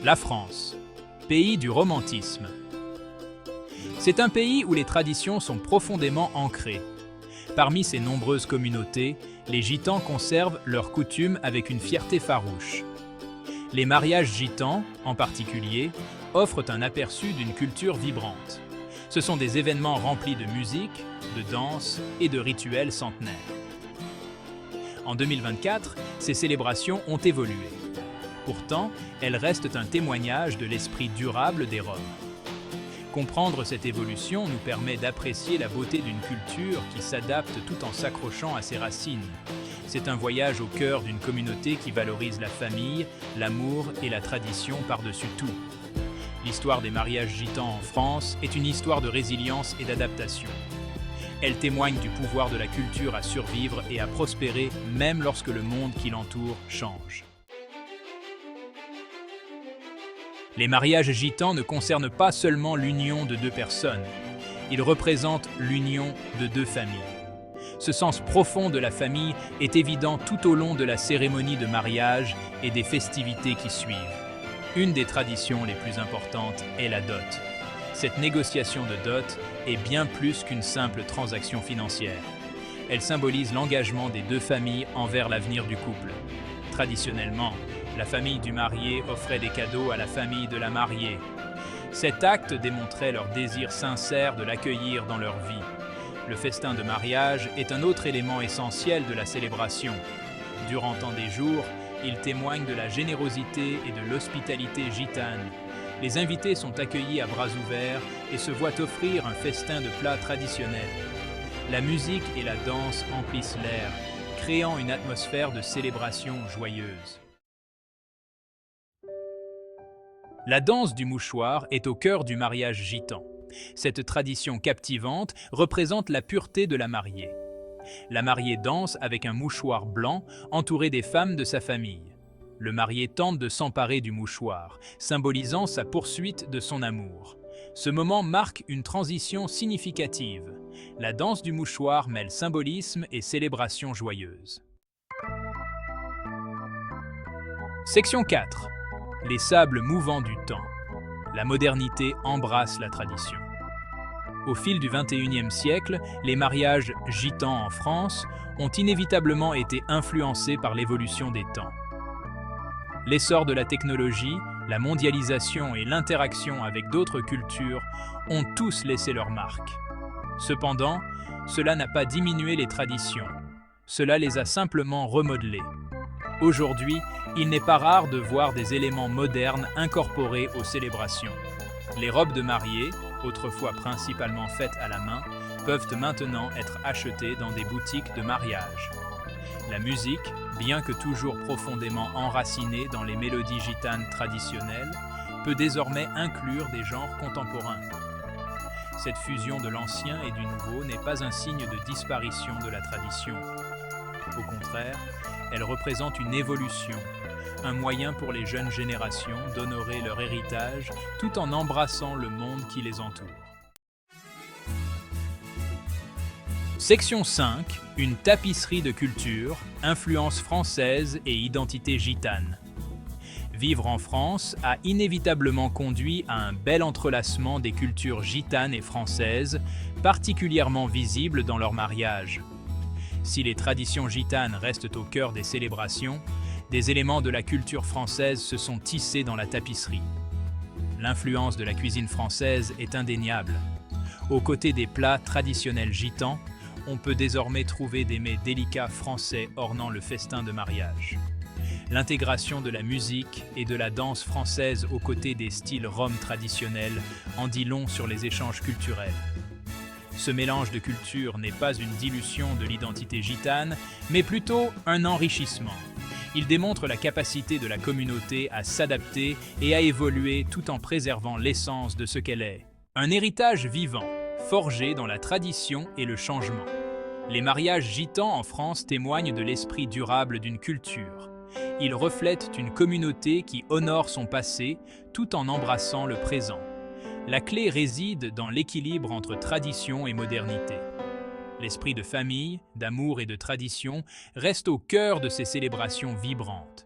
La France, pays du romantisme. C'est un pays où les traditions sont profondément ancrées. Parmi ces nombreuses communautés, les Gitans conservent leurs coutumes avec une fierté farouche. Les mariages gitans, en particulier, offrent un aperçu d'une culture vibrante. Ce sont des événements remplis de musique, de danse et de rituels centenaires. En 2024, ces célébrations ont évolué. Pourtant, elles restent un témoignage de l'esprit durable des Roms. Comprendre cette évolution nous permet d'apprécier la beauté d'une culture qui s'adapte tout en s'accrochant à ses racines. C'est un voyage au cœur d'une communauté qui valorise la famille, l'amour et la tradition par-dessus tout. L'histoire des mariages gitans en France est une histoire de résilience et d'adaptation. Elle témoigne du pouvoir de la culture à survivre et à prospérer même lorsque le monde qui l'entoure change. Les mariages gitans ne concernent pas seulement l'union de deux personnes, ils représentent l'union de deux familles. Ce sens profond de la famille est évident tout au long de la cérémonie de mariage et des festivités qui suivent. Une des traditions les plus importantes est la dot. Cette négociation de dot est bien plus qu'une simple transaction financière. Elle symbolise l'engagement des deux familles envers l'avenir du couple. Traditionnellement, la famille du marié offrait des cadeaux à la famille de la mariée. Cet acte démontrait leur désir sincère de l'accueillir dans leur vie. Le festin de mariage est un autre élément essentiel de la célébration. Durant tant des jours, il témoigne de la générosité et de l'hospitalité gitane. Les invités sont accueillis à bras ouverts et se voient offrir un festin de plats traditionnels. La musique et la danse emplissent l'air, créant une atmosphère de célébration joyeuse. La danse du mouchoir est au cœur du mariage gitan. Cette tradition captivante représente la pureté de la mariée. La mariée danse avec un mouchoir blanc entouré des femmes de sa famille. Le marié tente de s'emparer du mouchoir, symbolisant sa poursuite de son amour. Ce moment marque une transition significative. La danse du mouchoir mêle symbolisme et célébration joyeuse. Section 4. Les sables mouvants du temps. La modernité embrasse la tradition. Au fil du XXIe siècle, les mariages gitans en France ont inévitablement été influencés par l'évolution des temps. L'essor de la technologie, la mondialisation et l'interaction avec d'autres cultures ont tous laissé leur marque. Cependant, cela n'a pas diminué les traditions, cela les a simplement remodelées. Aujourd'hui, il n'est pas rare de voir des éléments modernes incorporés aux célébrations. Les robes de mariée, autrefois principalement faites à la main, peuvent maintenant être achetées dans des boutiques de mariage. La musique, bien que toujours profondément enracinée dans les mélodies gitanes traditionnelles, peut désormais inclure des genres contemporains. Cette fusion de l'ancien et du nouveau n'est pas un signe de disparition de la tradition. Au contraire, elle représente une évolution, un moyen pour les jeunes générations d'honorer leur héritage tout en embrassant le monde qui les entoure. Section 5. Une tapisserie de culture, influence française et identité gitane. Vivre en France a inévitablement conduit à un bel entrelacement des cultures gitanes et françaises, particulièrement visibles dans leur mariage. Si les traditions gitanes restent au cœur des célébrations, des éléments de la culture française se sont tissés dans la tapisserie. L'influence de la cuisine française est indéniable. Aux côtés des plats traditionnels gitans, on peut désormais trouver des mets délicats français ornant le festin de mariage. L'intégration de la musique et de la danse française aux côtés des styles roms traditionnels en dit long sur les échanges culturels. Ce mélange de cultures n'est pas une dilution de l'identité gitane, mais plutôt un enrichissement. Il démontre la capacité de la communauté à s'adapter et à évoluer tout en préservant l'essence de ce qu'elle est. Un héritage vivant, forgé dans la tradition et le changement. Les mariages gitans en France témoignent de l'esprit durable d'une culture. Ils reflètent une communauté qui honore son passé tout en embrassant le présent. La clé réside dans l'équilibre entre tradition et modernité. L'esprit de famille, d'amour et de tradition reste au cœur de ces célébrations vibrantes.